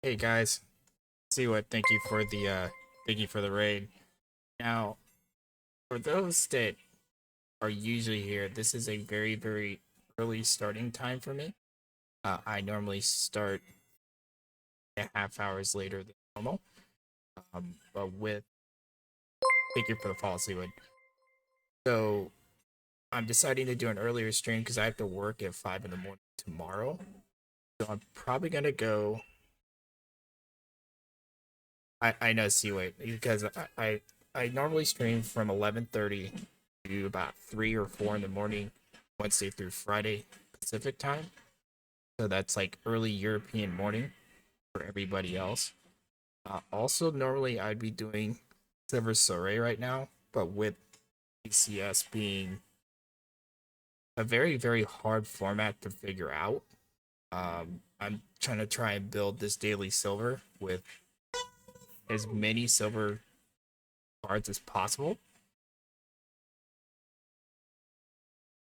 Hey guys, see what? Thank you for the raid. Now, for those that are usually here, this is a very early starting time for me. I normally start a half hours later than normal. But with thank you for the follow, Seawood. So I'm deciding to do an earlier stream because I have to work at 5 in the morning tomorrow. So I'm probably gonna go. I know Seawood because I normally stream from 11:30 to about 3 or 4 in the morning, Wednesday through Friday Pacific time. So that's like early European morning for everybody else. Also, normally I'd be doing Silver Soiree right now, but with PTCS being a very hard format to figure out, I'm try and build this daily silver with as many silver cards as possible.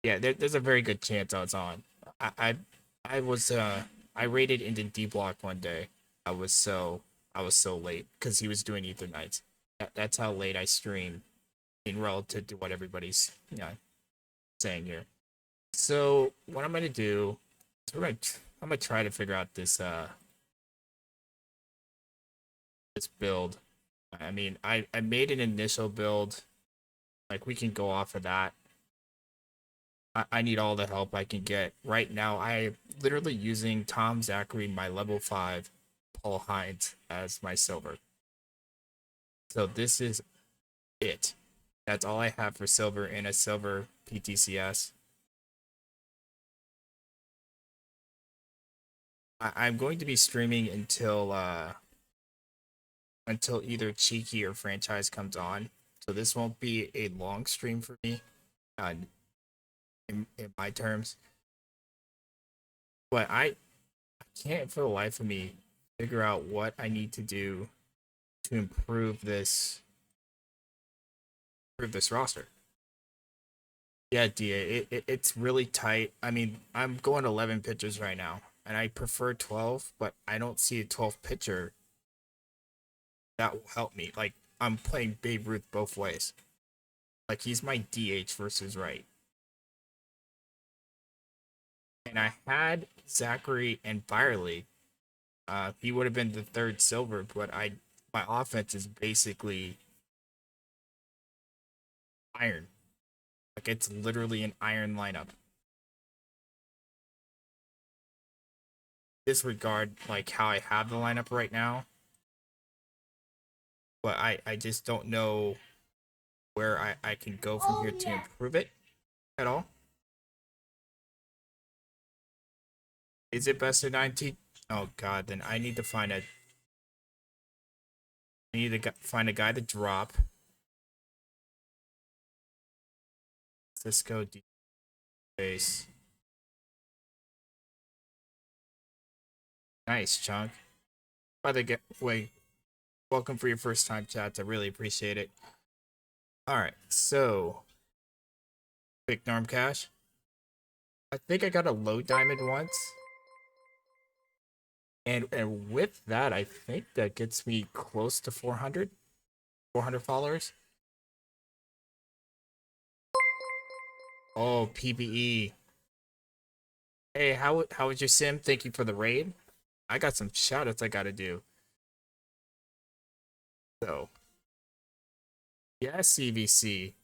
Yeah, there's a very good chance I was on. I I, I was I raided into D Block one day. I was so I was so late because he was doing Ether nights. That's how late I stream in relative to what everybody's saying here. So what I'm gonna do is I'm gonna try to figure out this build. I mean I made an initial build. Like we can go off of that. I need all the help I can get. Right now, I'm literally using Tom Zachary, my level 5, Paul Hines as my silver. So this is it. That's all I have for silver in a silver PTCS. I'm going to be streaming until either Cheeky or Franchise comes on. So this won't be a long stream for me, uh, in my terms. But I can't for the life of me figure out what I need to do to improve this roster. Yeah, DA, it's really tight. I mean, I'm going 11 pitchers right now, and I prefer 12, but I don't see a 12 pitcher that will help me. Like, I'm playing Babe Ruth both ways. Like, he's my DH versus right. And I had Zachary and Byerly. He would have been the third silver, but my offense is basically iron. Like, it's literally an iron lineup. Disregard like how I have the lineup right now, but I just don't know where I can go from here to improve it at all. Is it best of 19? Oh god, then I need to find a guy to drop. Cisco D base. Nice, Chunk. By the way, welcome for your first time, chats. I really appreciate it. Alright, so quick norm cash. I think I got a low diamond once. And with that, I think that gets me close to 400 followers. Oh, PBE. Hey, how was your sim? Thank you for the raid. I got some shoutouts I gotta do. So, yes, CVC.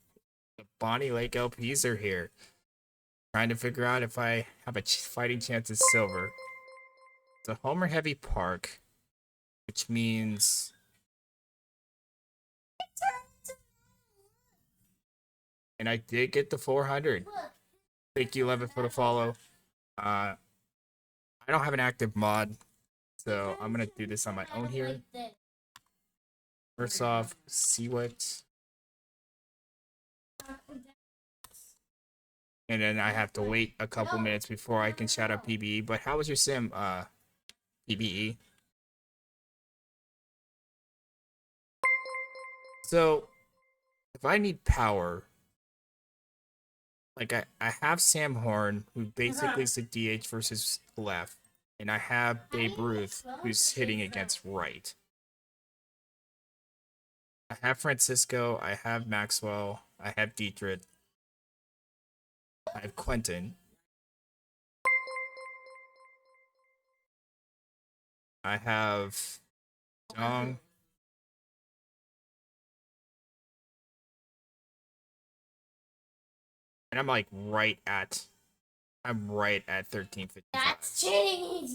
The Bonnie Lake LPs are here. Trying to figure out if I have a fighting chance at silver. It's a homer heavy park, which means and I did get the 400. Thank you, 11, for the follow. I don't have an active mod, so I'm gonna do this on my own here. First off, see what, and then I have to wait a couple minutes before I can shout out PBE. But how was your sim, PBE? So, if I need power, like I have Sam Horn, who basically is the DH versus left. and I have Babe Ruth, who's hitting against right. I have Francisco, I have Maxwell, I have Dietrich, I have Quentin, I have Dong, and I'm right at 1355. That's cheating.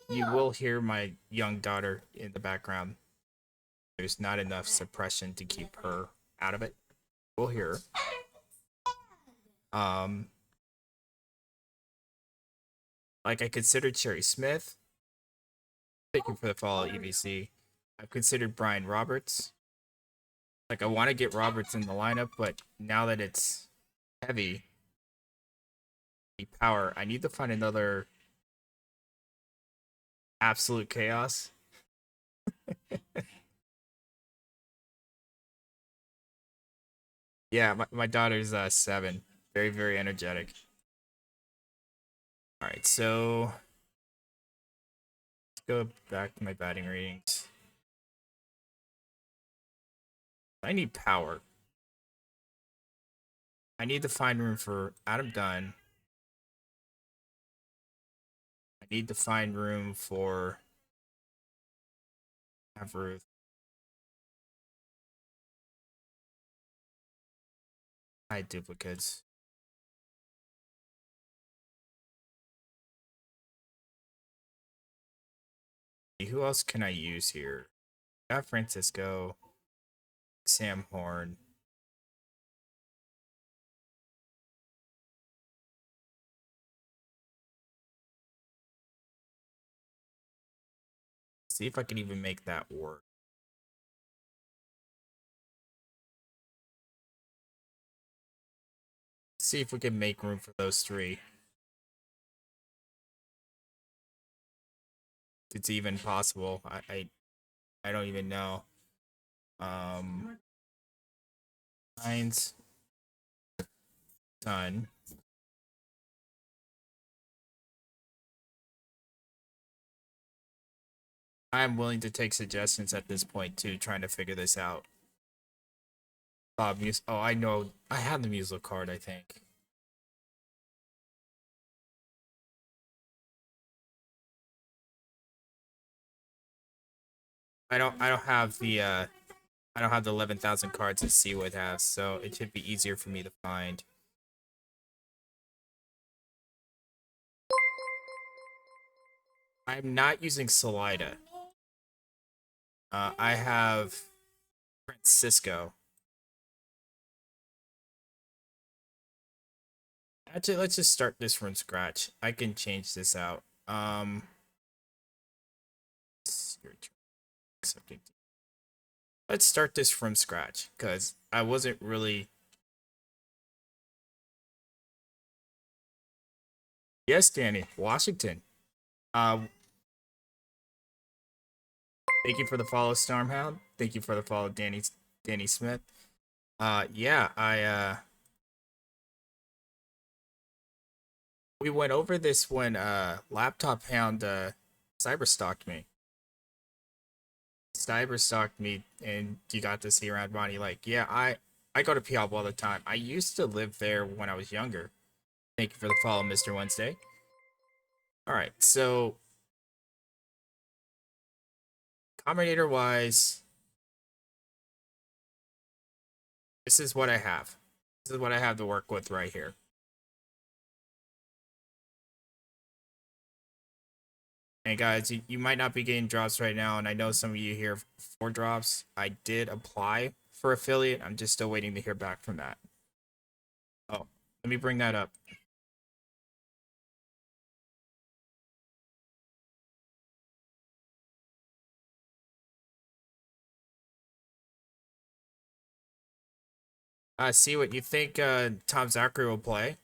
You will hear my young daughter in the background. There's not enough suppression to keep her out of it. We'll hear her. Like I considered Cherry Smith. Thank you for the follow, EBC. I've considered Brian Roberts. Like I want to get Roberts in the lineup, but now that it's heavy power, I need to find another absolute chaos. Yeah, my daughter's 7. Very, very energetic. Alright, so let's go back to my batting ratings. I need power. I need to find room for Adam Dunn. I need to find room for Ruth. I duplicates. Who else can I use here? I got Francisco, Sam Horn. See if I can even make that work. See if we can make room for those 3. If it's even possible. I don't even know. Hines. Done. I'm willing to take suggestions at this point too, trying to figure this out. Oh, I know. I have the musical card, I think. I don't have the 11,000 cards that Seawood has, so it should be easier for me to find. I'm not using Salida. I have Francisco. Actually, let's just start this from scratch. I can change this out. Accepting. Let's start this from scratch, because I wasn't really... Yes, Danny. Washington. Thank you for the follow, Stormhound. Thank you for the follow, Danny Smith. Yeah, we went over this when Laptop Hound cyberstalked me. Cyberstalked me, and you got to see around Bonnie. Like, yeah, I go to Puyallup all the time. I used to live there when I was younger. Thank you for the follow, Mr. Wednesday. Alright, so Combinator wise, this is what I have. This is what I have to work with right here. And guys, you might not be getting drops right now, and I know some of you here for drops. I did apply for affiliate. I'm just still waiting to hear back from that. Oh, let me bring that up. See what you think Tom Zachary will play.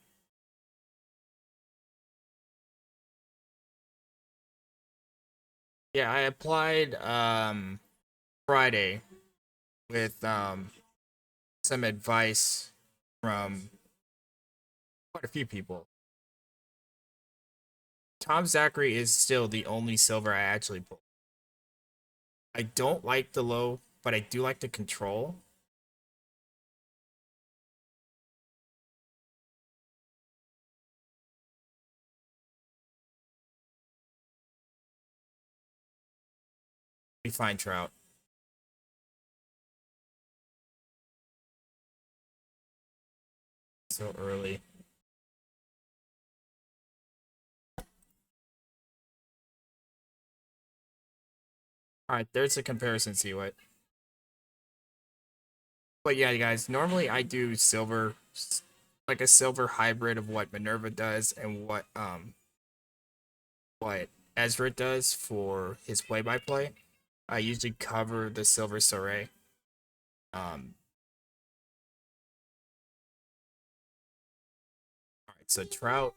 Yeah, I applied Friday with some advice from quite a few people. Tom Zachary is still the only silver I actually pull. I don't like the low, but I do like the control. We find Trout. So early. Alright, there's a comparison, see what. But yeah, guys, normally I do silver, like a silver hybrid of what Minerva does and what Ezra does for his play-by-play. I usually cover the silver Soray. Um, all right, so Trout.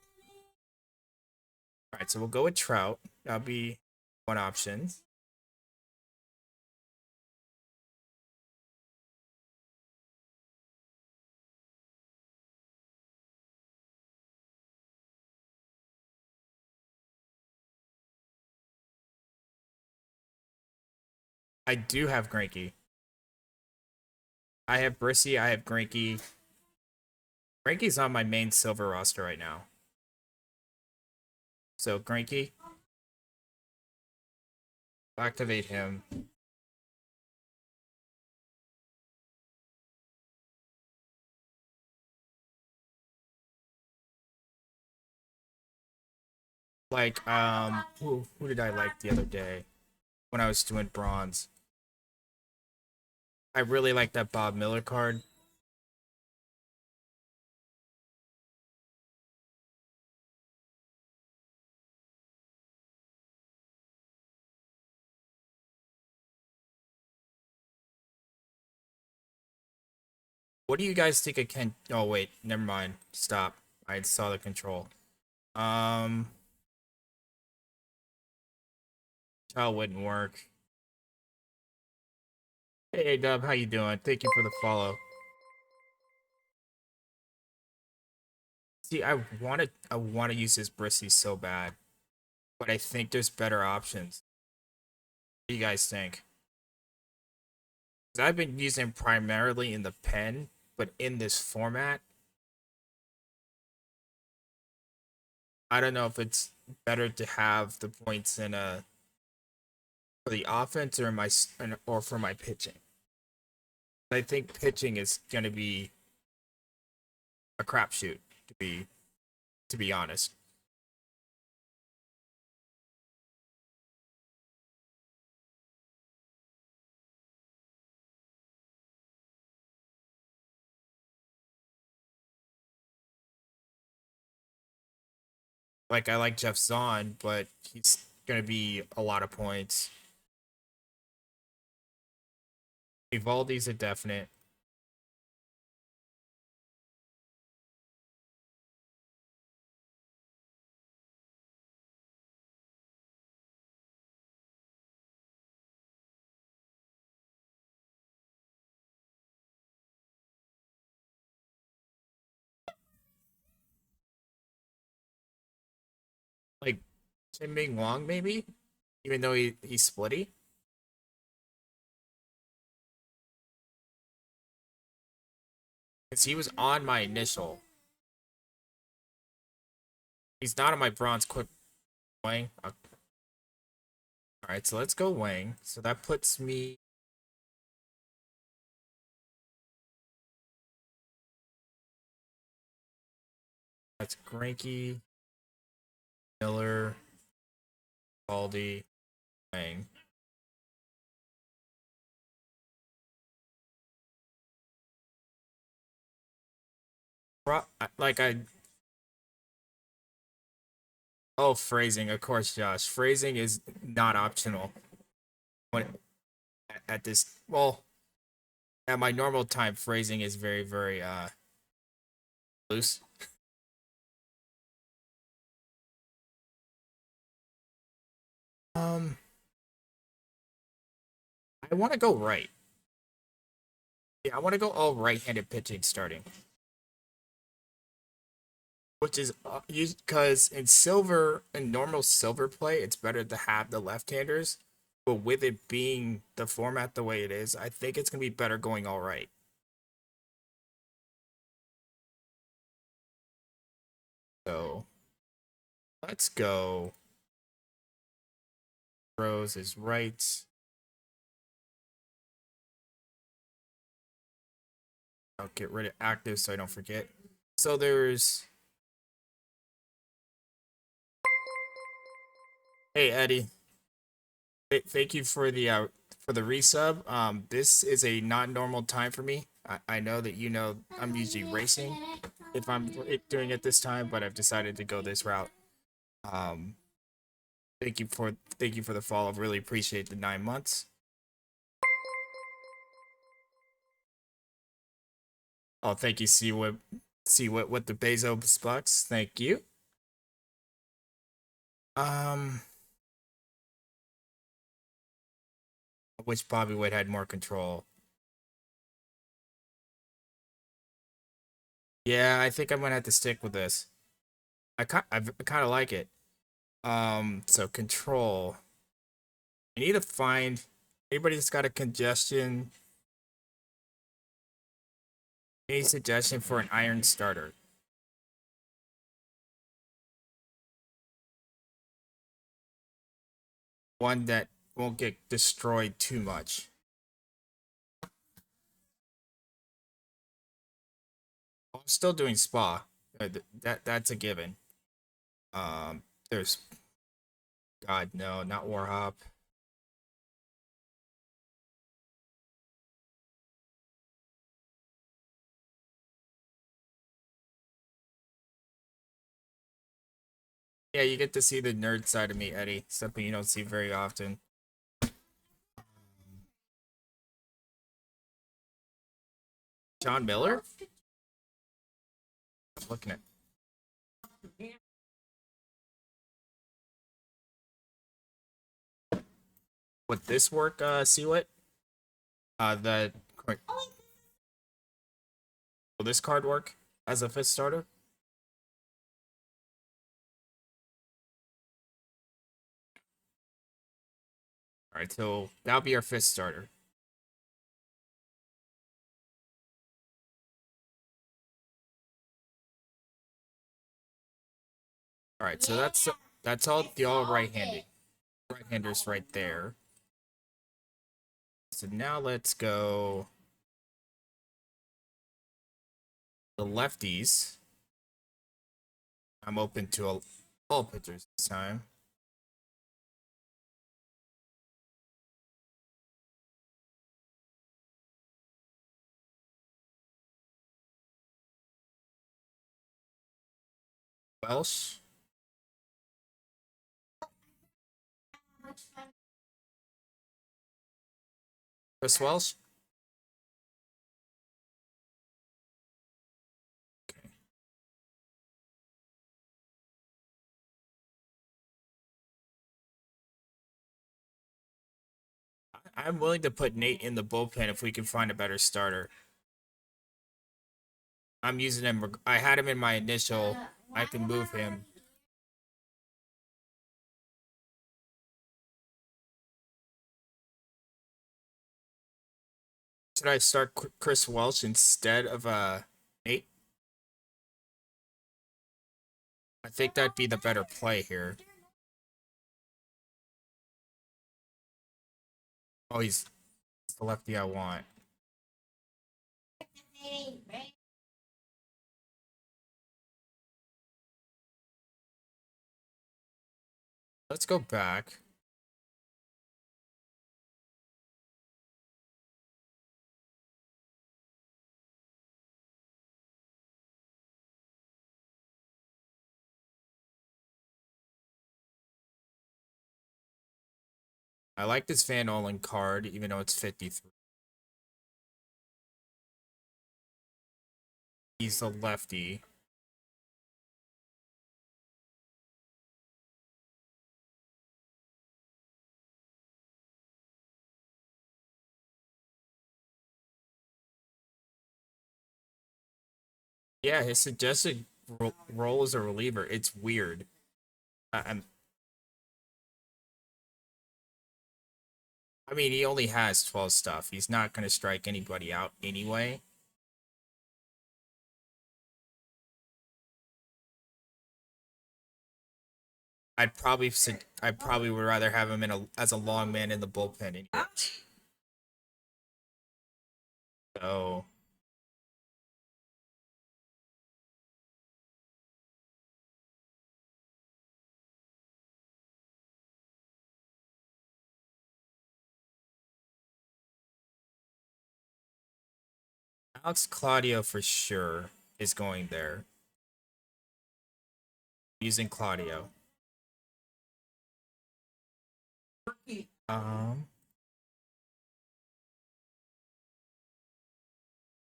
All right, so we'll go with Trout. That'll be one option. I do have Granky. I have Brissy. I have Granky. Granky's on my main silver roster right now. So Granky, activate him. Like who did I like the other day when I was doing bronze? I really like that Bob Miller card. What do you guys think of Ken? Oh wait, never mind. Stop. I saw the control. Um, that wouldn't work. Hey Dub, how you doing? Thank you for the follow. See, I want to use this Brissy so bad, but I think there's better options. What do you guys think? 'Cause I've been using primarily in the pen, but in this format, I don't know if it's better to have the points in a for the offense or or for my pitching. I think pitching is gonna be a crapshoot to be honest. Like I like Jeff Zahn, but he's gonna be a lot of points. Evaldi's a definite. Like Tim Ming Wong, maybe, even though he's splitty, because he was on my initial. He's not on my bronze quick Wang. All right, so let's go Wang. So that puts me. That's Granky, Miller, Baldy, Wang. Like I. Oh, phrasing, of course, Josh. Phrasing is not optional. When at this, well, at my normal time, phrasing is very, very loose. Um, I want to go right. Yeah, I want to go all right-handed pitching starting. which is because in silver, in normal silver play, it's better to have the left-handers. But with it being the format the way it is, I think it's gonna be better going all right. So let's go. Rose is right. I'll get rid of active so I don't forget. So there's. Hey Eddie, thank you for the resub. This is a not normal time for me. I know that you know I'm usually racing if I'm doing it this time, but I've decided to go this route. Um, thank you for the follow. Really appreciate the 9 months. Oh, thank you. See what the Bezos bucks. Thank you. Um, I wish Bobby Wood had more control. Yeah, I think I'm gonna have to stick with this. I kind of like it. So control. I need to find anybody that's got a congestion. Any suggestion for an iron starter? One that won't get destroyed too much. I'm still doing spa. That's a given. There's God no, not Warhop. Yeah, you get to see the nerd side of me, Eddie. Something you don't see very often. John Miller? I'm looking at. Would this work, see what? The will this card work as a fifth starter? Alright, so that'll be our fifth starter. Alright, so that's all the all right-handers right there. So now let's go the lefties. I'm open to all pitchers this time. Welsh. Chris Welsh. Okay. I'm willing to put Nate in the bullpen if we can find a better starter. I'm using him. I had him in my initial. I can move him. Should I start Chris Welsh instead of Nate? I think that'd be the better play here. Oh, he's the lefty I want. Let's go back. I like this Van Olen card, even though it's 53. He's the lefty. Yeah, his suggested role as a reliever. It's weird. I'm. I mean, he only has 12 stuff. He's not gonna strike anybody out anyway. I probably would rather have him in as a long man in the bullpen anyway. So Alex Claudio for sure is going there. Using Claudio. Um,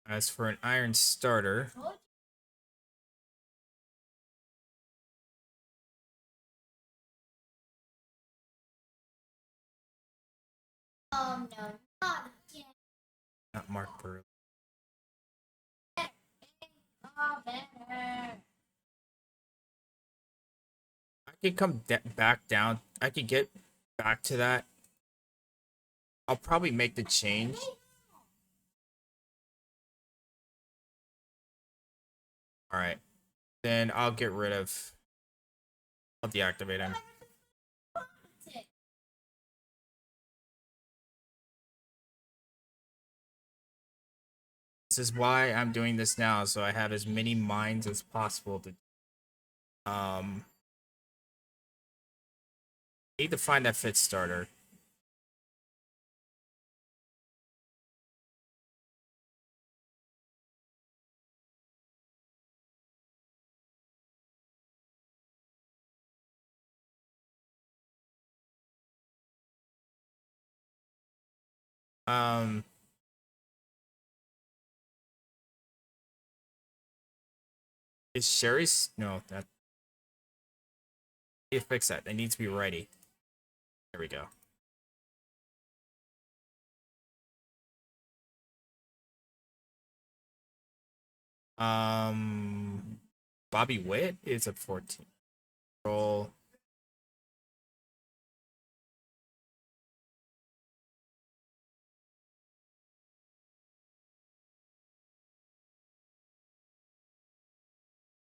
as for an iron starter, No, not yet. not Mark Burley. Better. I could come back down. I could get back to that. I'll probably make the change. All right, then I'll get rid of. I'll deactivate him. This is why I'm doing this now, so I have as many minds as possible to. Need to find that fit starter. Um, is Sherry's no that. Need to fix that. They need to be ready. There we go. Um, Bobby Witt is a 14. Roll.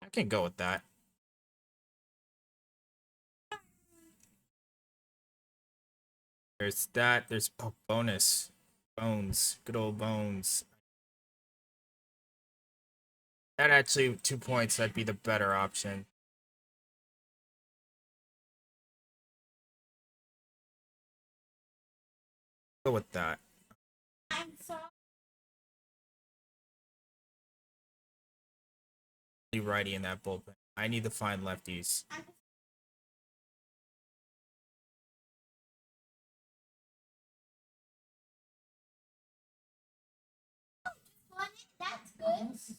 I can go with that. There's that. There's bonus. Bones. Good old Bones. That actually 2 points. That'd be the better option. Go with that. I'm sorry. Righty in that bullpen. I need to find lefties. That's good.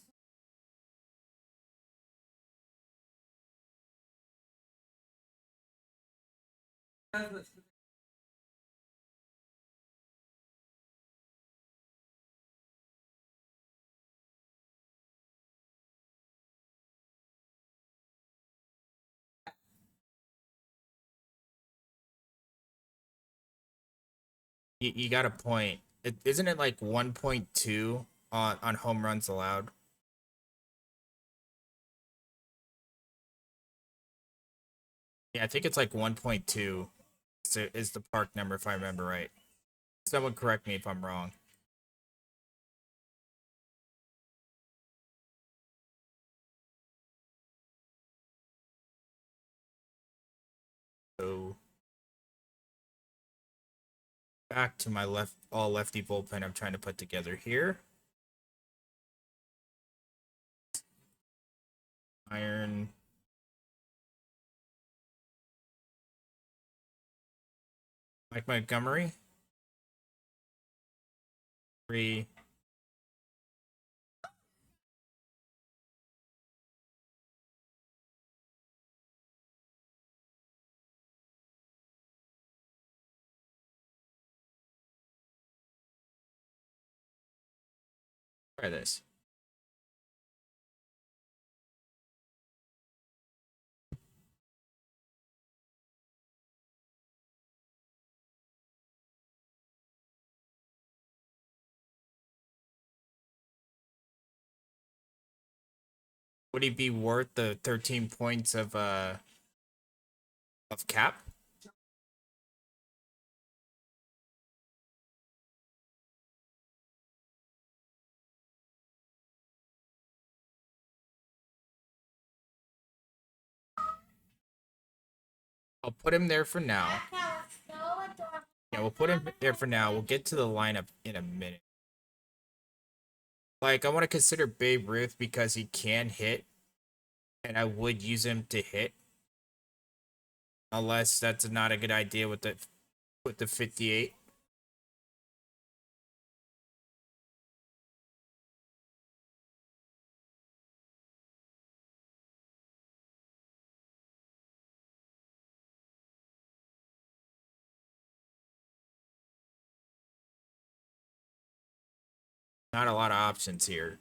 You got a point. Isn't it like 1.2 on home runs allowed? Yeah, I think it's like 1.2 is the park number if I remember right. Someone correct me if I'm wrong. So back to my all lefty bullpen I'm trying to put together here. Iron. Mike Montgomery. 3. Try this. Would he be worth the 13 points of cap? I'll put him there for now. Yeah, we'll put him there for now. We'll get to the lineup in a minute. Like, I want to consider Babe Ruth because he can hit, and I would use him to hit. Unless that's not a good idea with the 58. Not a lot of options here.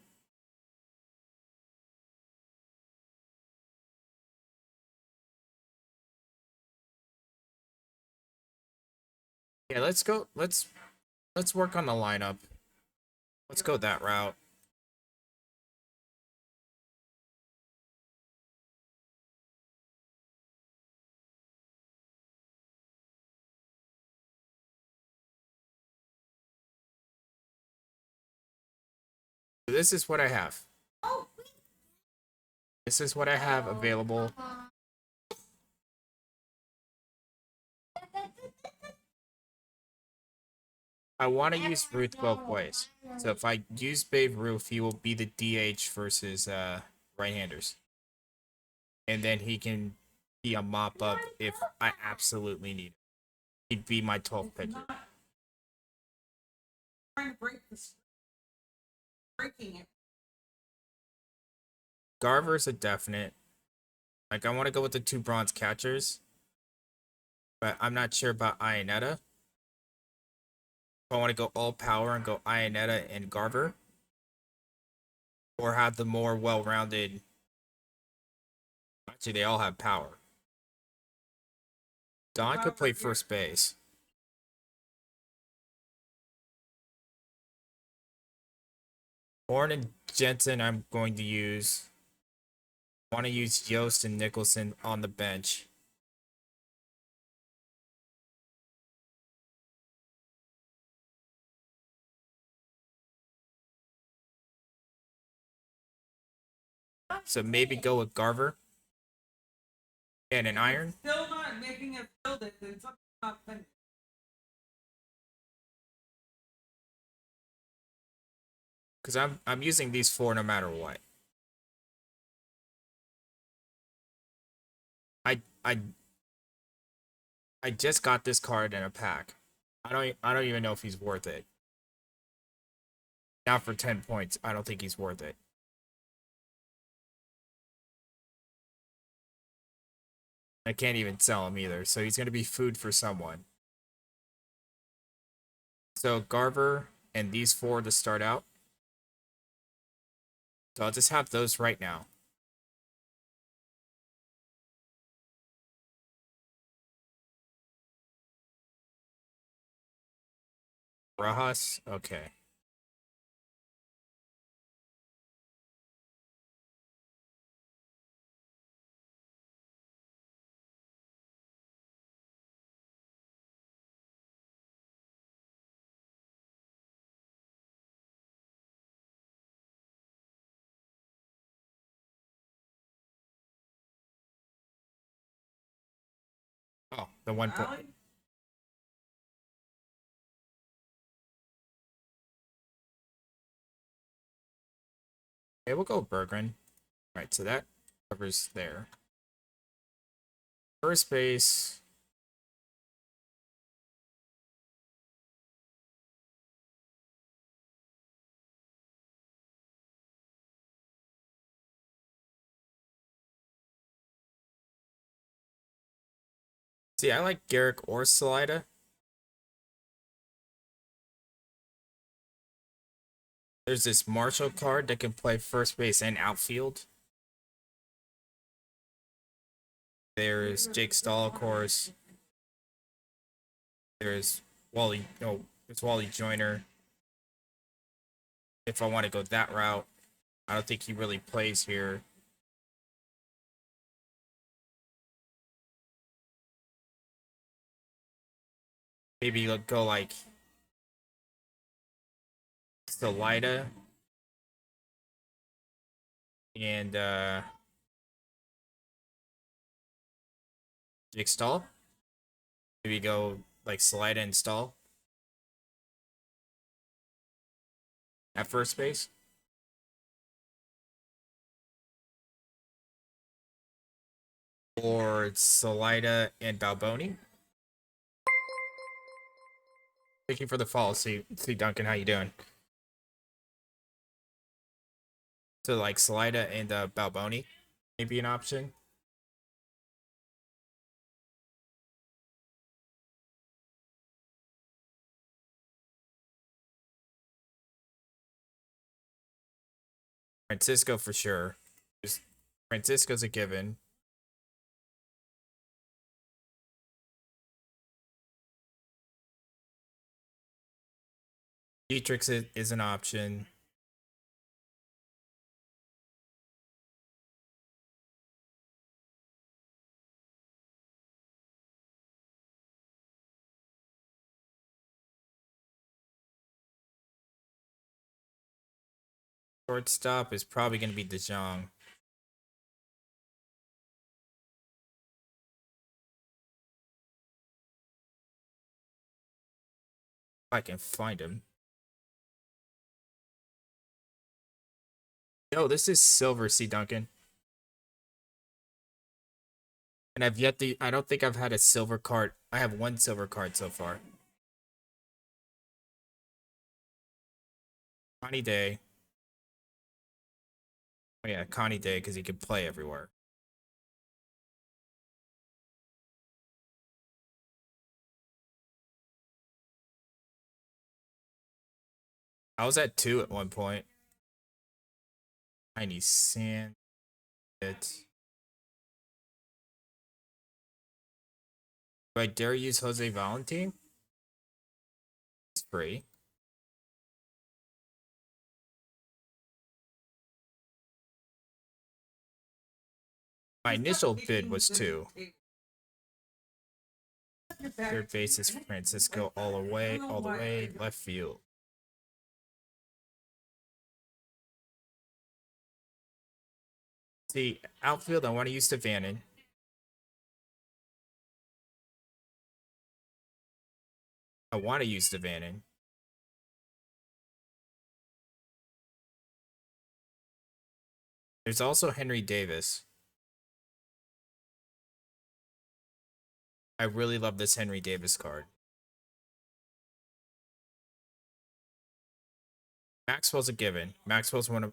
Yeah, let's go. Let's work on the lineup. Let's go that route. This is what I have. This is what I have available. I want to use Ruth both ways. So if I use Babe Ruth, he will be the DH versus right-handers. And then he can be a mop-up if I absolutely need it. He'd be my 12th pitcher. Trying to break this. Breaking it. Garver's a definite. Like, I want to go with the 2 bronze catchers. But I'm not sure about Ionetta. If I want to go all power and go Ionetta and Garver. Or have the more well-rounded... Actually, they all have power. Don could play first base. Horn and Jensen I'm going to use. I want to use Yost and Nicholson on the bench. So maybe go with Garver. And an iron. Still not making it build it, then something's not finished. Because I'm using these 4 no matter what. I just got this card in a pack. I don't even know if he's worth it. Now for 10 points, I don't think he's worth it. I can't even sell him either, so he's gonna be food for someone. So Garver and these 4 to start out. So I'll just have those right now. Rajas, okay. Oh, the 1 point. Allie? Okay, we'll go Berggren. Right, so that covers there. First base. See, I like Garrick or Salida. There's this Marshall card that can play first base and outfield. There's Jake Stahl, of course. There's Wally. No, it's Wally Joyner. If I want to go that route, I don't think he really plays here. maybe go like Salida and Jake Stall. Maybe go like Salida and Stall at first base. Or Salida and Balboni. Thank you for the follow. See Duncan, how you doing? So like Salida and Balboni, maybe an option. Francisco for sure. Just Francisco's a given. Dietrich is an option. Shortstop is probably going to be DeJong. If I can find him. No, this is Silver C. Duncan. And I've yet to. I don't think I've had a silver card. I have one silver card so far. Connie Day. Oh yeah, Connie Day because he can play everywhere. I was at 2 at one point. Tiny Sand. It. Do I dare use Jose Valentin? It's free. My initial bid was 2. Third base is Francisco all the way, left field. See, outfield, I want to use Devannon. I want to use Devannon. There's also Henry Davis. I really love this Henry Davis card. Maxwell's a given. Maxwell's one of...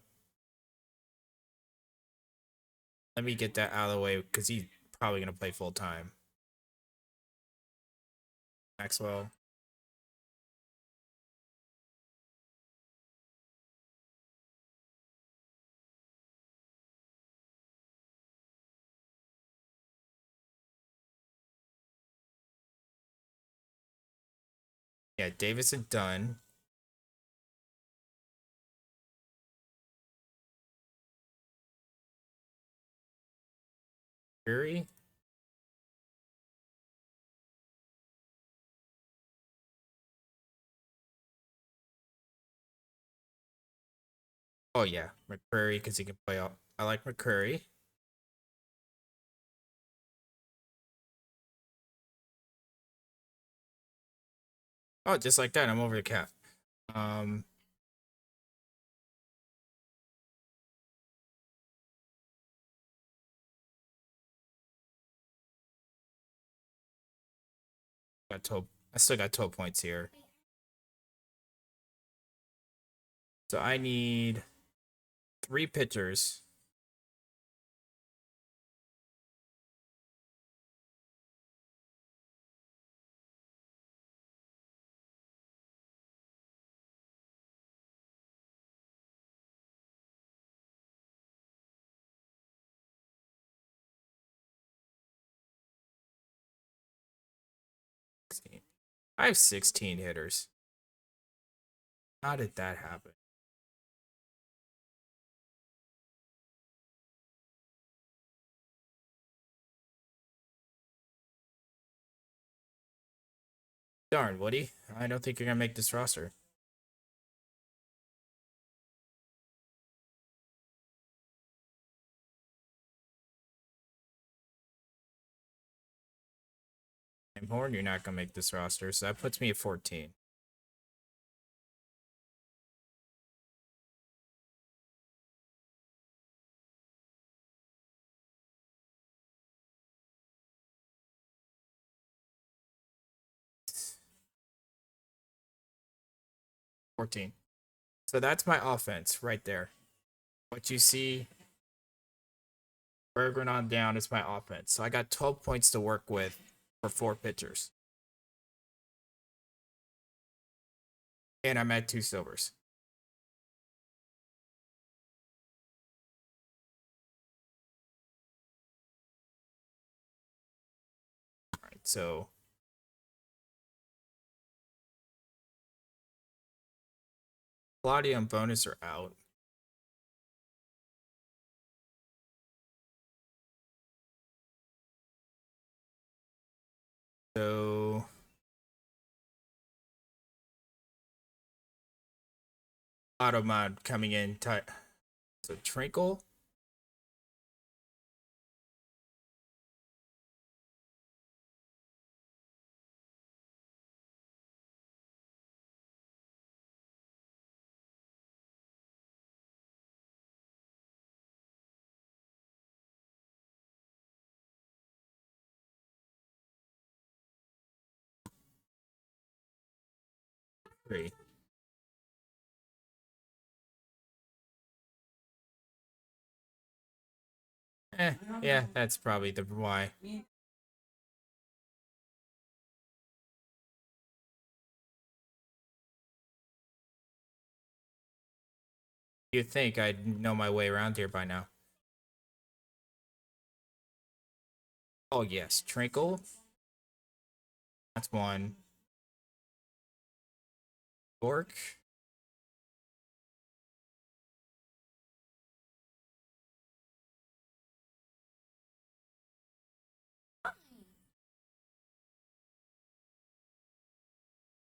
Let me get that out of the way because he's probably going to play full time. Maxwell. Yeah, Davis and Dunn. Fury. Oh yeah, McCurry because he can play all. I like McCurry. Oh, just like that, I'm over the cap. Got 12. I still got 12 points here. So I need 3 pitchers. I have 16 hitters. How did that happen? Darn, Woody. I don't think you're gonna make this roster. I'm Horn, you're not gonna make this roster, so that puts me at 14. So that's my offense right there. What you see, Bergeron on down is my offense. So I got 12 points to work with for 4 pitchers. And I'm at 2 silvers. All right, so Claudia and Bonus are out. So auto mod coming in. So Trinkle. Three. Yeah, that's probably the why. You'd think I'd know my way around here by now. Oh yes, Trinkle. That's one. Bork.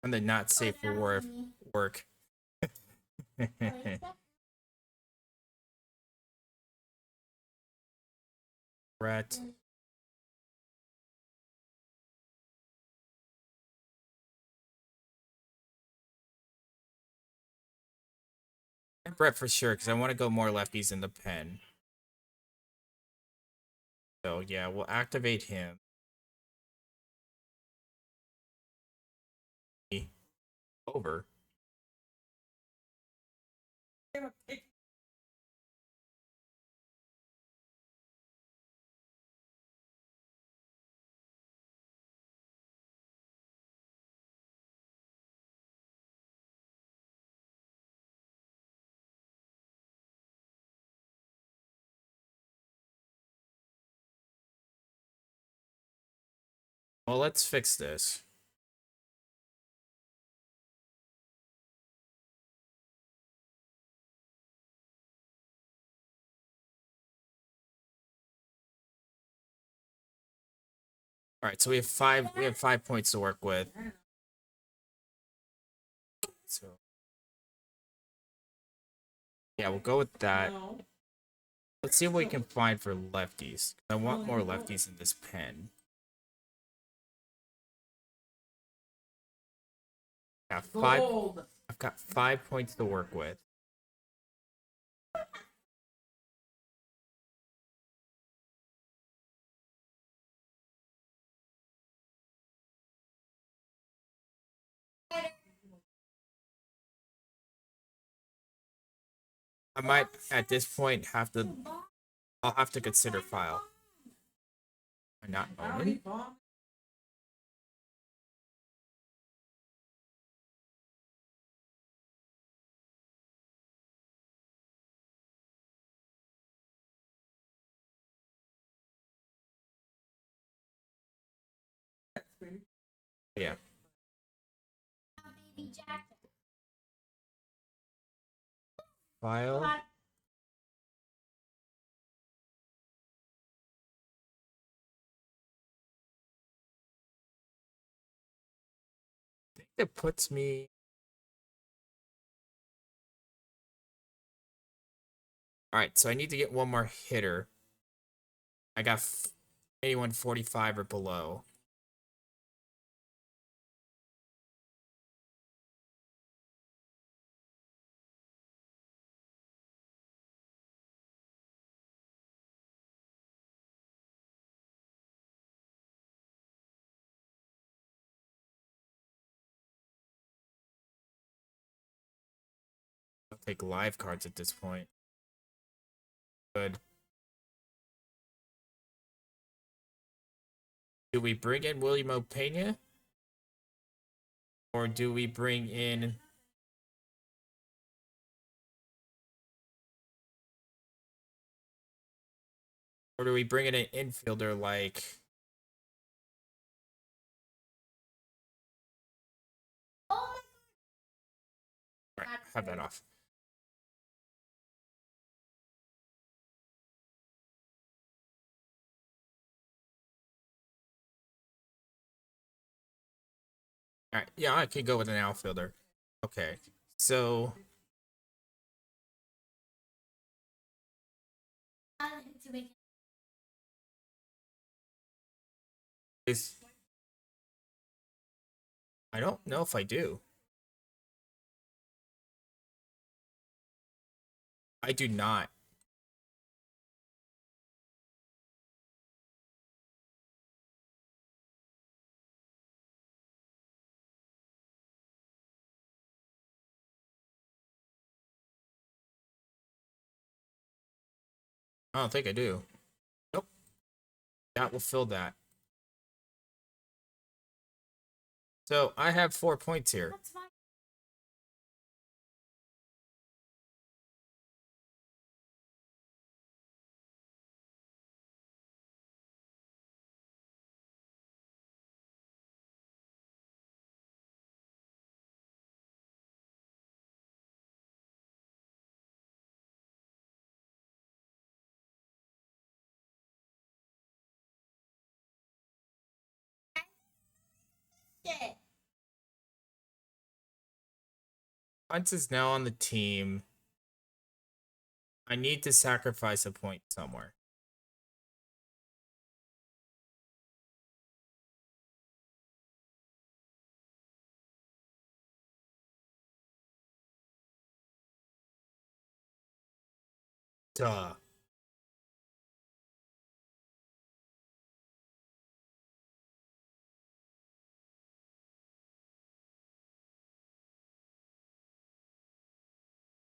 And then not safe for work. Rat. And Brett for sure, because I want to go more lefties in the pen. So yeah, we'll activate him. Over. Well, let's fix this. All right, so we have 5 points to work with. So yeah, we'll go with that. Let's see what we can find for lefties. I want more lefties in this pen. I've got 5 points to work with. I might at this point I'll have to consider file. I'm not owning. Yeah. File. it puts me. All right, so I need to get one more hitter. I got anyone 45 or below. I'll take live cards at this point. Good. Do we bring in William Opena? Or do we bring in... Or do we bring in an infielder like... Oh All right, have that off. All right, yeah, I could go with an outfielder. Okay, so my God. To make is I don't know if I do. I do not. I don't think I do. Nope. That will fill that. So I have 4 points here. that's fine. Shit. Hunt is now on the team. I need to sacrifice a point somewhere. Duh.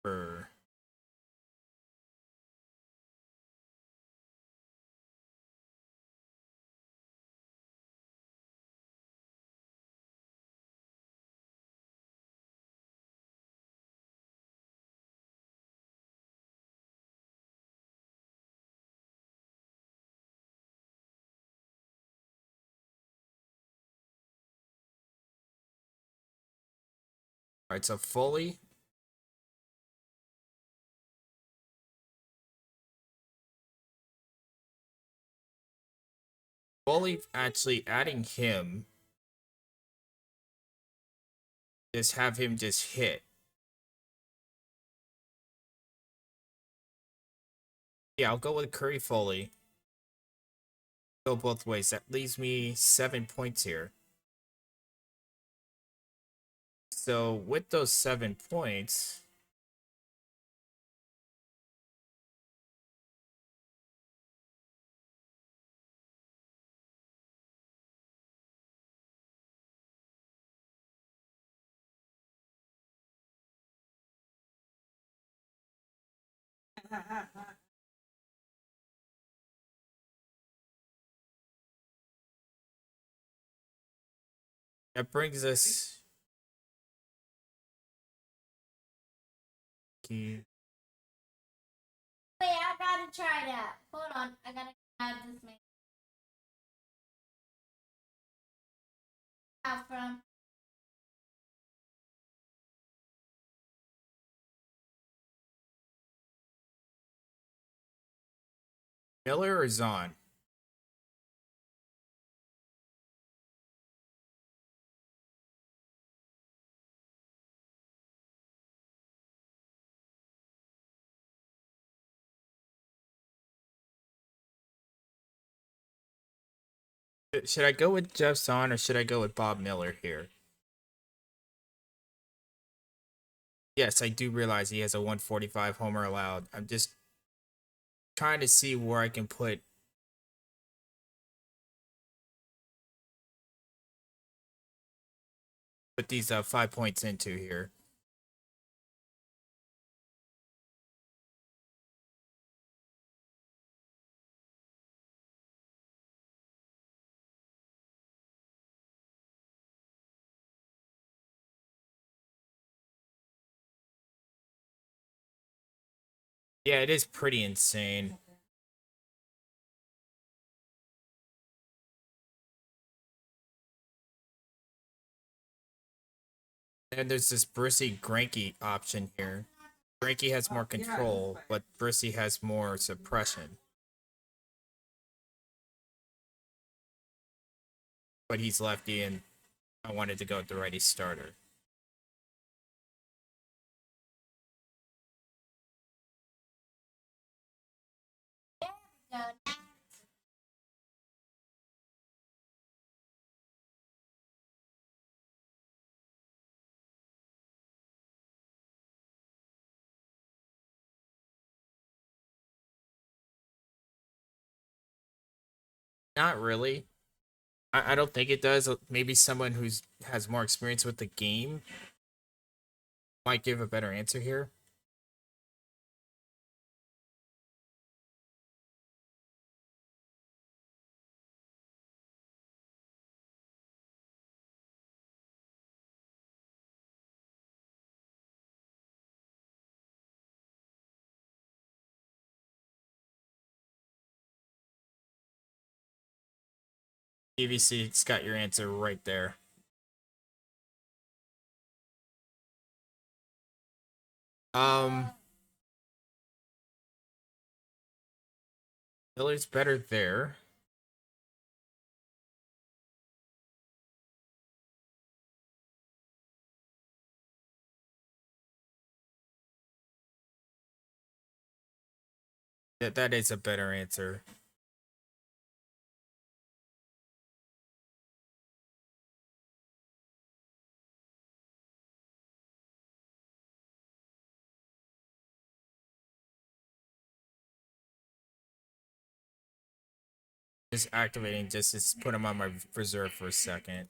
For all right, so Foley. Foley actually adding him. Just have him just hit. Yeah, I'll go with Curry Foley. Go both ways. That leaves me 7 points here. So with those 7 points, that brings us. Wait, I gotta try that. Hold on, I gotta add this man out from. Miller or Zahn? Should I go with Jeff Zahn or should I go with Bob Miller here? Yes, I do realize he has a 145 homer allowed. I'm just trying to see where I can put these 5 points into here. Yeah, it is pretty insane. And there's this Brissy Granky option here. Granky has more control, but Brissy has more suppression. But he's lefty, and I wanted to go with the righty starter. Go. Not really. I don't think it does. Maybe someone who's has more experience with the game might give a better answer here. PVC's got your answer right there. Miller's better there. That is a better answer. Just activating just to put him on my reserve for a second.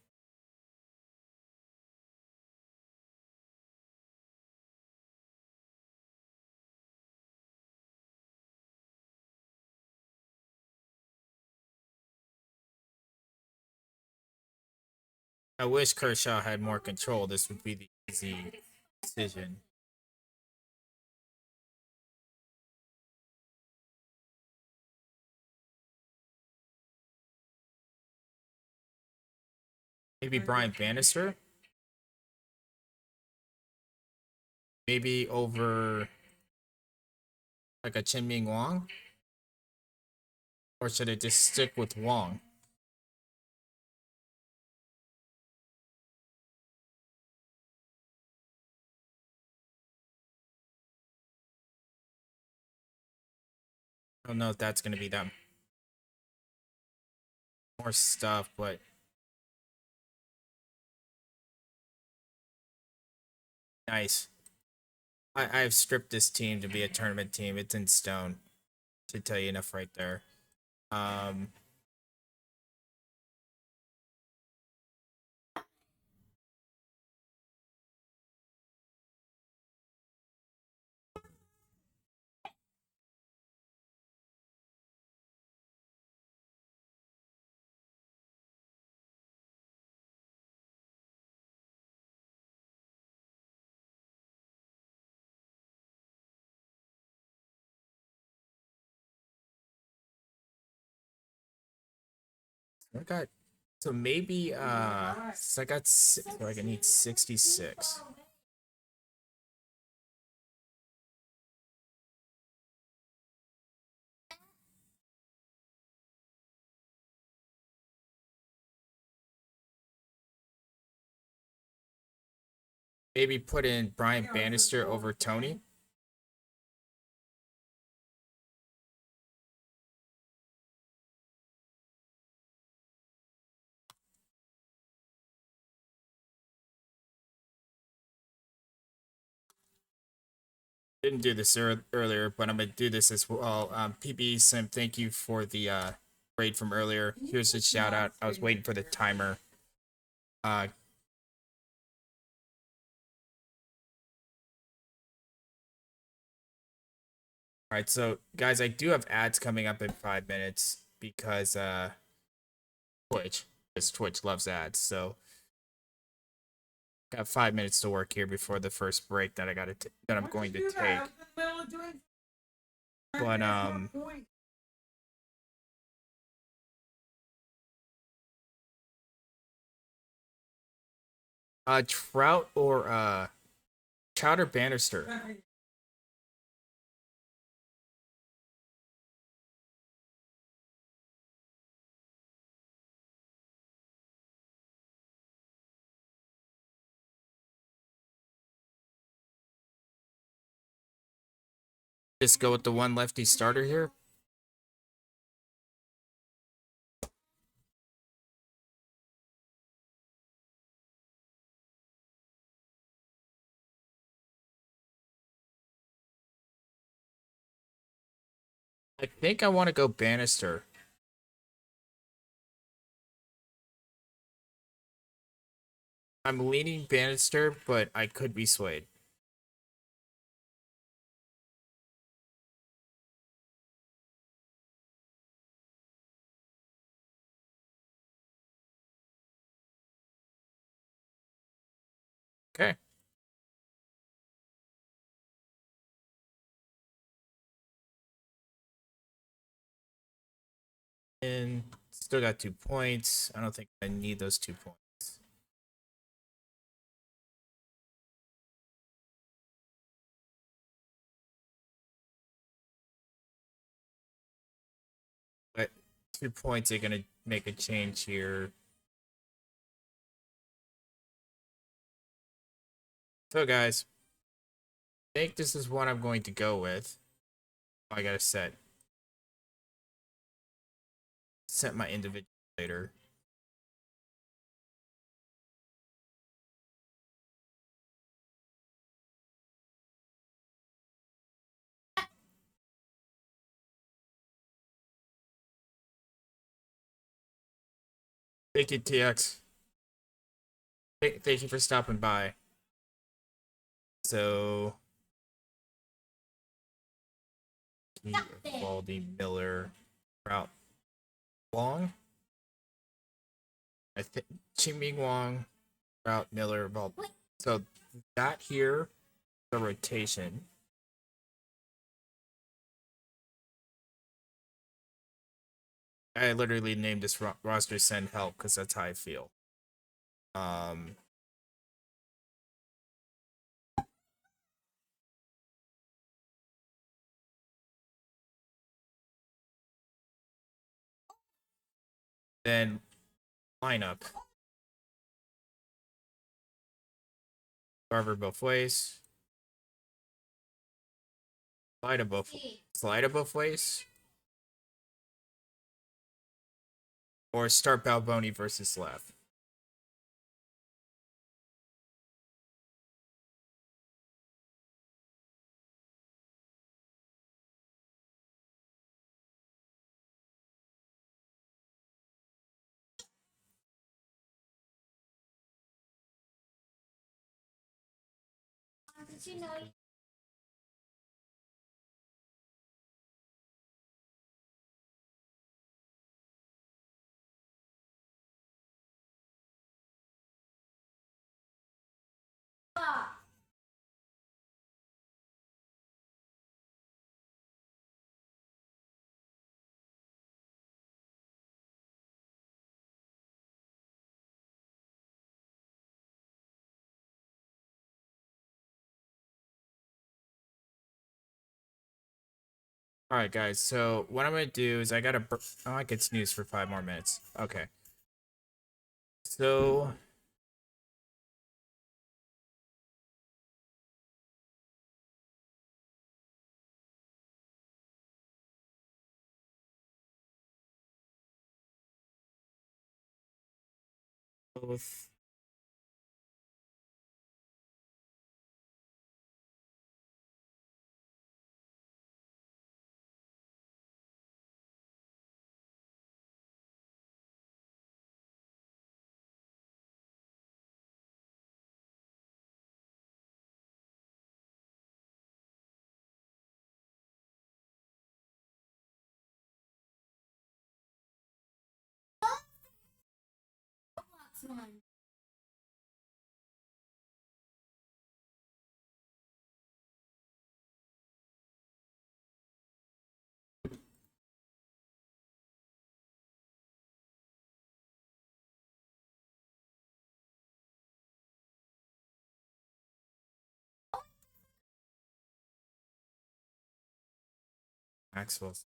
I wish Kershaw had more control. This would be the easy decision. Maybe Brian Bannister? Maybe over like a Chen Ming Wong? Or should it just stick with Wong? I don't know if that's going to be that more stuff, but nice. I've stripped this team to be a tournament team. It's in stone. Should tell you enough right there. Um, I got so maybe so I got so I need 66. Maybe put in Brian Bannister over Tony. didn't do this earlier, but I'm gonna do this as well. PB Sim, thank you for the raid from earlier. Here's a shout out. I was waiting for the timer. Uh, all right, so guys, I do have ads coming up in 5 minutes because Twitch, because Twitch loves ads. So got 5 minutes to work here before the first break that I'm going to take. But Trout or Trout or Bannister. Just go with the one lefty starter here. I think I want to go Bannister. I'm leaning Bannister, but I could be swayed. Okay. And still got 2 points. I don't think I need those 2 points. But 2 points are gonna make a change here. So guys, I think this is what I'm going to go with. Oh, I gotta set my individual later. Thank you, TX. Thank you for stopping by. So, Baldy, Miller, Trout, Wong. I think Chiming Wong, Trout, Miller, Ball. So that here, the rotation. I literally named this roster "Send Help" because that's how I feel. Um, then lineup. Carver both ways. Slide both ways. Or start Balboni versus left. Did you know? All right, guys. So what I'm gonna do is I gotta. Oh, I can snooze for 5 more minutes. Okay. So both. one. Maxwell's.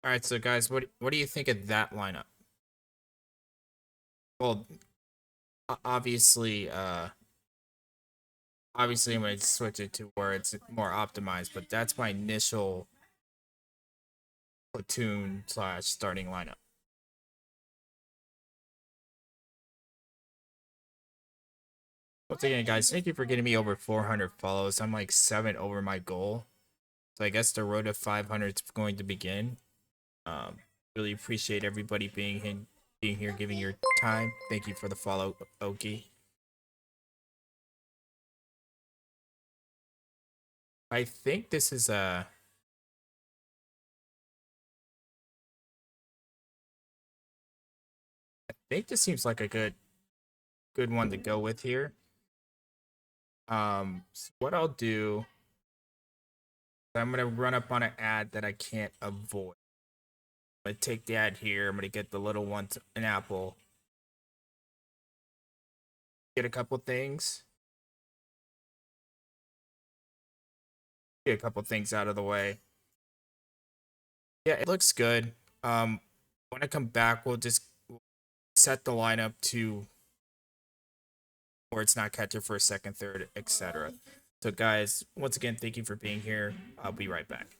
All right, so guys, what do you think of that lineup? Well, obviously, obviously I'm gonna switch it to where it's more optimized, but that's my initial platoon slash starting lineup. Once again, guys, thank you for getting me over 400 follows. I'm like 7 over my goal. So I guess the road to 500 is going to begin. Really appreciate everybody being here, giving your time. Thank you for the follow, Oki. I think this is a. I think this seems like a good one to go with here. So what I'll do, I'm gonna run up on an ad that I can't avoid. I'm gonna take the ad here. I'm gonna get the little one, an apple. Get a couple things. Get a couple things out of the way. Yeah, it looks good. When I come back, we'll just set the lineup to where it's not catcher for a second, third, etc. So, guys, once again, thank you for being here. I'll be right back.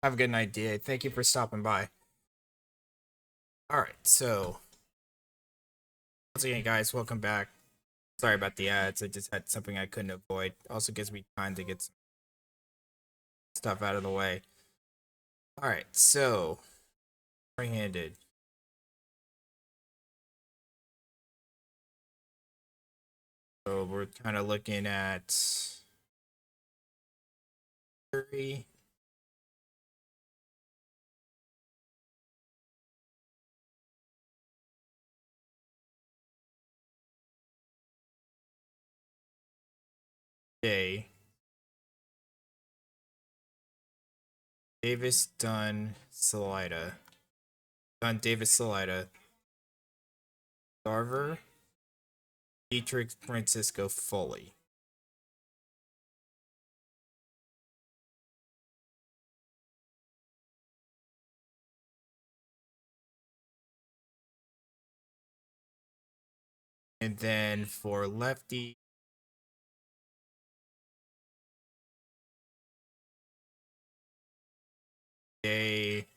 Have a good night, DA. Thank you for stopping by. Alright, so once again, guys, welcome back. Sorry about the ads. I just had something I couldn't avoid. Also gives me time to get some stuff out of the way. Alright, so right-handed. So we're kind of looking at Curry. Day. Davis, Dunn, Salida. Dunn, Davis, Salida. Garver. Dietrich, Francisco, Foley. And then for lefty, Day.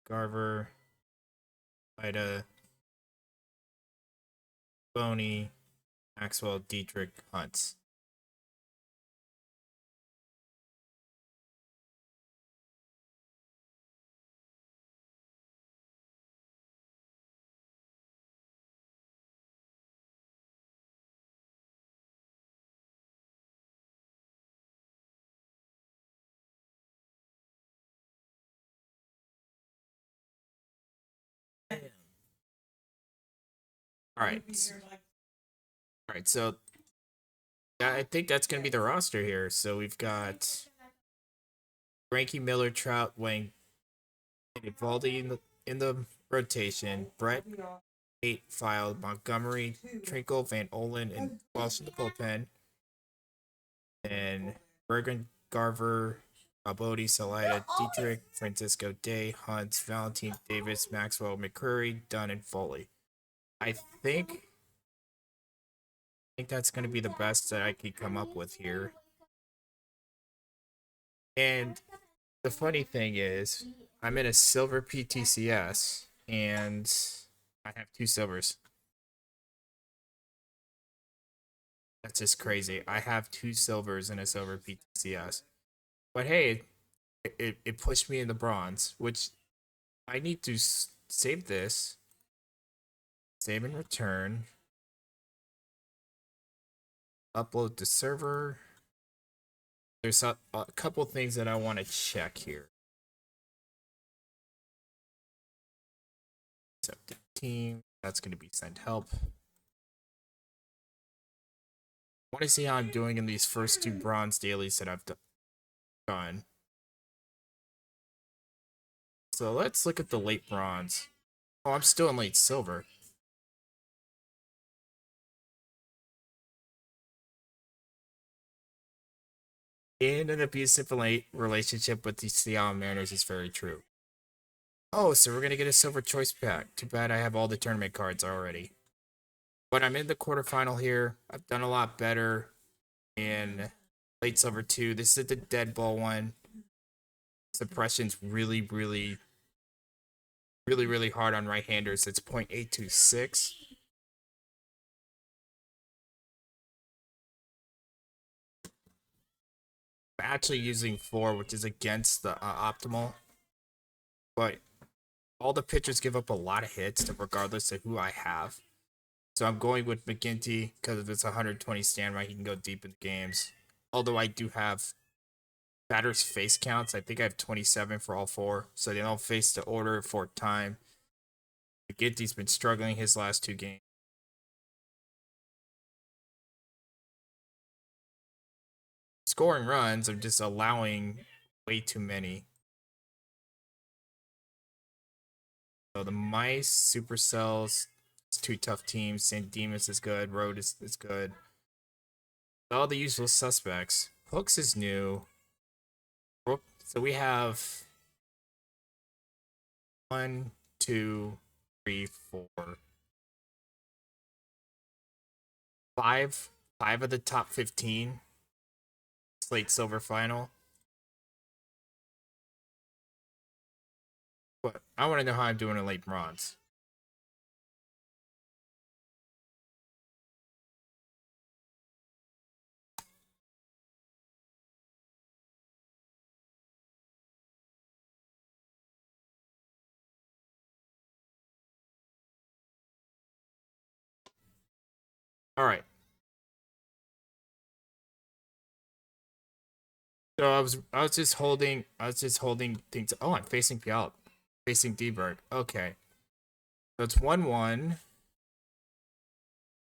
Garver. Ida. Boney. Maxwell, Dietrich, Hunt. Alright. Alright, so yeah, I think that's gonna be the roster here. So we've got Frankie Miller, Trout, Wang, Evaldi in the rotation. Brett, 8 filed. Montgomery, Trinkle, Van Olen, and Welsh in the bullpen. And Bergen, Garver, Abodi, Salida, Dietrich, Francisco Day, Hunt, Valentine, Davis, Maxwell, McCurry, Dunn, and Foley. I think that's gonna be the best that I could come up with here. And the funny thing is, I'm in a silver PTCS, and I have 2 silvers. That's just crazy. I have 2 silvers in a silver PTCS. But hey, it pushed me in the bronze, which I need to save this. Save and return. Upload to server. There's a couple things that I want to check here. Accepted team. That's going to be send help. I want to see how I'm doing in these first 2 bronze dailies that I've done. So let's look at the late bronze. Oh, I'm still in late silver. In an abusive relationship with the Seattle Mariners is very true. Oh, so we're gonna get a silver choice pack. Too bad I have all the tournament cards already. But I'm in the quarterfinal here. I've done a lot better in late silver 2. This is the dead ball one. Suppression's really hard on right-handers. It's 0.826. I'm actually using 4, which is against the optimal. But all the pitchers give up a lot of hits, regardless of who I have. So I'm going with McGinty because if it's 120 standby, he can go deep in the games. Although I do have batters face counts. I think I have 27 for all 4. So they don't face the order for time. McGinty's been struggling his last 2 games. Scoring runs, I'm just allowing way too many. So the Mice, Supercells, it's 2 tough teams. St. Demas is good. Road is good. All the usual suspects. Hooks is new. So we have 1, 2, 3, 4, 5, 5 of the top 15 slate silver final. But I want to know how I'm doing in late bronze. All right. So I was just holding things. Oh, I'm facing Puyallup, facing D-Bird. Okay. So it's 1-1.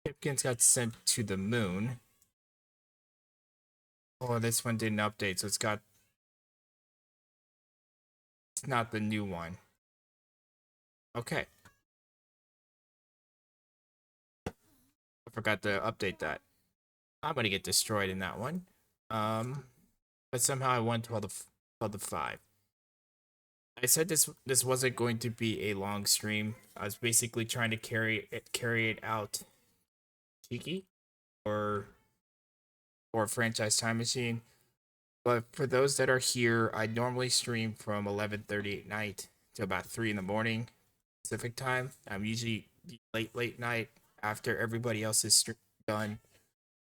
Pipkins got sent to the moon. Oh, this one didn't update, so it's not the new one. Okay. I forgot to update that. I'm gonna get destroyed in that one. But somehow I won 12-5. I said this wasn't going to be a long stream. I was basically trying to carry it out cheeky or franchise time machine. But for those that are here, I normally stream from 11:30 at night to about 3 in the morning Pacific time. I'm usually late night after everybody else is done.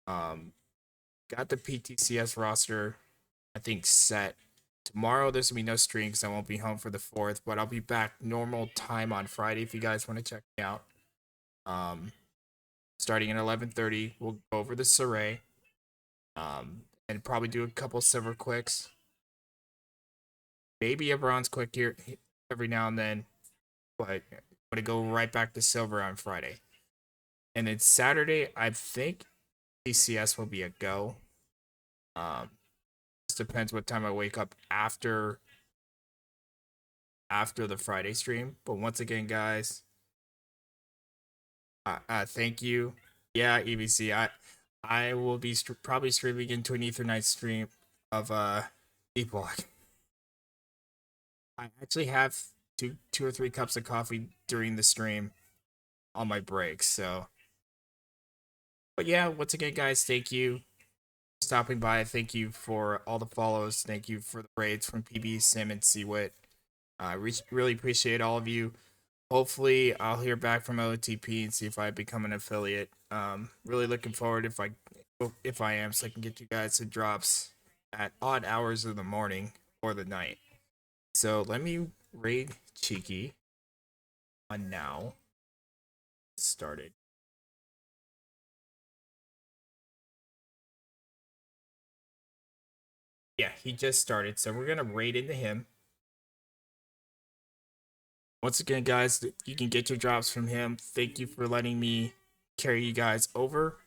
Got the PTCS roster, I think, set. Tomorrow there's gonna be no stream because I won't be home for the 4th, but I'll be back normal time on Friday if you guys want to check me out. Starting at 11:30, we'll go over the Saray. And probably do a couple silver quicks. Maybe a bronze quick here every now and then, but I'm gonna go right back to silver on Friday. And then Saturday, I think PTCS will be a go. Just depends what time I wake up after the Friday stream. But once again, guys, thank you. Yeah, EBC. I will be probably streaming into an Ethernet stream of Deep Walk. I actually have two or three cups of coffee during the stream on my breaks. So, but yeah, once again, guys, thank you for stopping by. Thank you for all the follows. Thank you for the raids from PB, Sim, and Seawit. I really appreciate all of you. Hopefully, I'll hear back from OOTP and see if I become an affiliate. Really looking forward if I am, so I can get you guys some drops at odd hours of the morning or the night. So let me raid Cheeky on now. Started. Yeah, he just started, so we're gonna raid into him. Once again, guys, you can get your drops from him. Thank you for letting me carry you guys over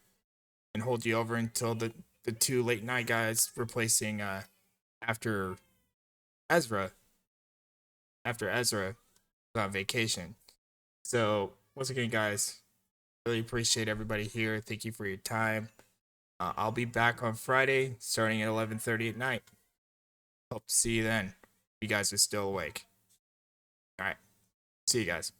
and hold you over until the 2 late night guys replacing after Ezra on vacation. So once again, guys, really appreciate everybody here. Thank you for your time. I'll be back on Friday starting at 11:30 at night. Hope to see you then. You guys are still awake. All right. See you guys.